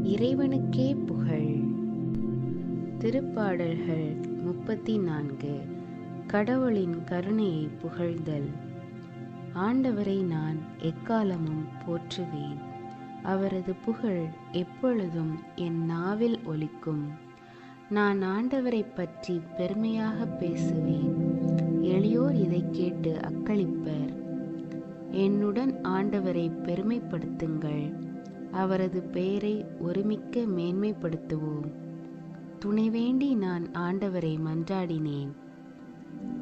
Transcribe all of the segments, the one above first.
இறைவனுக்கே புகழ். திருப்பாடல்கள் 34. கடவுளின் கருணையை புகழ்தல். ஆண்டவரை நான் எக்காலமும் போற்றுவேன். அவரது புகழ் எப்பொழுதும் என் நாவில் ஒலிக்கும். நான் ஆண்டவரை பற்றி பெருமையாக பேசுவேன். எளியோர் இதை கேட்டு அக்களிப்பர். என்னுடன் ஆண்டவரை பெருமைப்படுத்துங்கள். அவரது பெயரை ஒருமிக்க மேன்மைப்படுத்துவோம். துணை வேண்டி நான் ஆண்டவரை மன்றாடினேன்.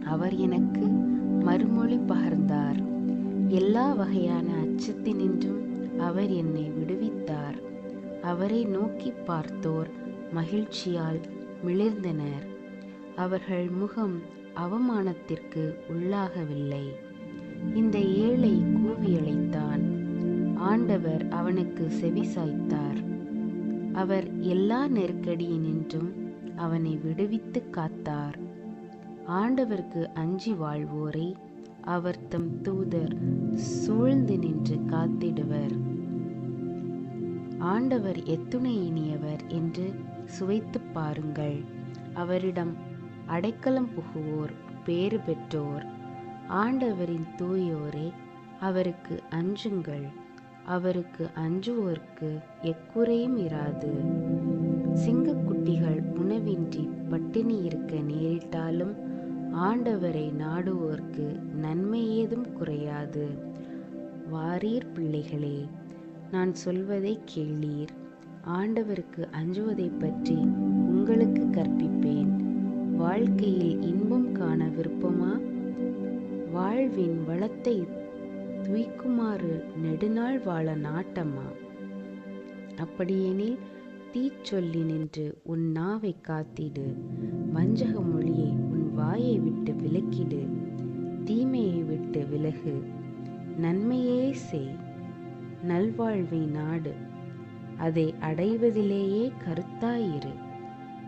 அவர் எனக்கு மறுமொழி பகர்ந்தார். எல்லா வகையான அச்சத்தினின்றும் அவர் என்னை விடுவித்தார். அவரை நோக்கி பார்த்தோர் மகிழ்ச்சியால் மிளிர்ந்தனர். அவர்கள் முகம் அவமானத்திற்கு உள்ளாகவில்லை. இந்த ஏழை கூவியழைத்தான். ஆண்டவர் அவனுக்கு செவிசாய்த்தார். அவர் எல்லா நெருக்கடியினின்றும் அவனை விடுவித்து காத்தார். ஆண்டவருக்கு அஞ்சி வாழ்வோரை அவர் தம் தூதர் சூழ்ந்து நின்று காத்திடுவர். ஆண்டவர் எத்துணை இனியவர் என்று சுவைத்து பாருங்கள். அவரிடம் அடைக்கலம் புகுவோர் பேறு பெற்றோர். ஆண்டவரின் தூயோரே, அவருக்கு அஞ்சுங்கள். அவருக்கு அஞ்சுவோர்க்கு எக்குறையும் இராது. சிங்கக்குட்டிகள் உணவின்றி பட்டினி இருக்க நேரிட்டாலும் ஆண்டவரை நாடுவோர்க்கு நன்மை ஏதும் குறையாது. வாரீர் பிள்ளைகளே, நான் சொல்வதை கேளீர். ஆண்டவருக்கு அஞ்சுவதை பற்றி உங்களுக்கு கற்பிப்பேன். வாழ்க்கையில் இன்பம் காண விருப்பமா? வாழ்வின் வளத்தை துய்க்குமாறு நெடுநாள் வாழ நாட்டமா? அப்படியெனில் தீச்சொல்லி நின்று உன் நாவை காத்திடு. வஞ்சக மொழியை உன் வாயை விட்டு விலக்கிடு. தீமையை விட்டு விலகு. நன்மையே செய். நல்வாழ்வை நாடு. அதை அடைவதிலேயே கருத்தாயிரு.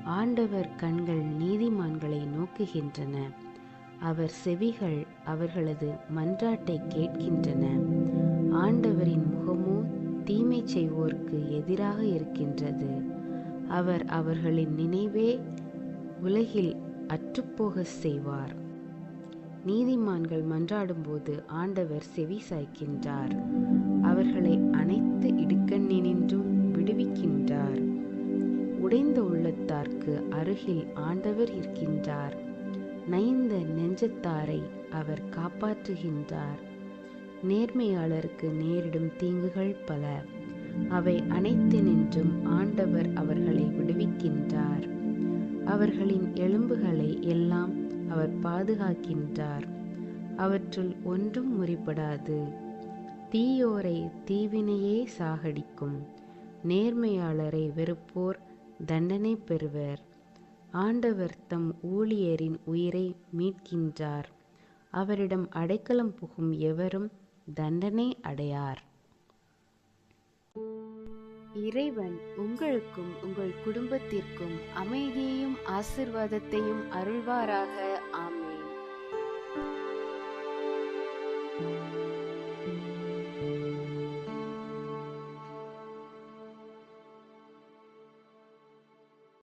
ஆண்டவர் கண்கள் நீதிமான்களை நோக்குகின்றன. அவர் செவிகள் அவர்களது மன்றாட்டை கேட்கின்றன. ஆண்டவரின் முகமோ தீமை செய்வோர்க்கு எதிராக இருக்கின்றது. அவர் அவர்களின் நினைவே உலகில் அற்றுப்போக செய்வார். நீதிமான்கள் மன்றாடும்போது ஆண்டவர் செவி சாய்க்கின்றார். அவர்களை அனைத்து இடுக்கண்ணினின்றும் விடுவிக்கின்றார். உடைந்த உள்ளத்தார்க்கு அருகில் ஆண்டவர் இருக்கின்றார். நைந்த நெஞ்சத்தாரை அவர் காப்பாற்றுகின்றார். நேர்மையாளருக்கு நேரிடும் தீங்குகள் பல. அவை அனைத்தினின்றும் ஆண்டவர் அவர்களை விடுவிக்கின்றார். அவர்களின் எலும்புகளை எல்லாம் அவர் பாதுகாக்கின்றார். அவற்றுள் ஒன்றும் முறிபடாது. தீயோரை தீவினையே சாகடிக்கும். நேர்மையாளரை வெறுப்போர் தண்டனை பெறுவர். ஆண்டவர் தம் ஊழியரின் உயிரை மீட்கின்றார். அவரிடம் அடைக்கலம் புகும் எவரும் தண்டனை அடையார். இறைவன் உங்களுக்கும் உங்கள் குடும்பத்திற்கும் அமைதியையும் ஆசீர்வாதத்தையும் அருள்வாராக. ஆமென்.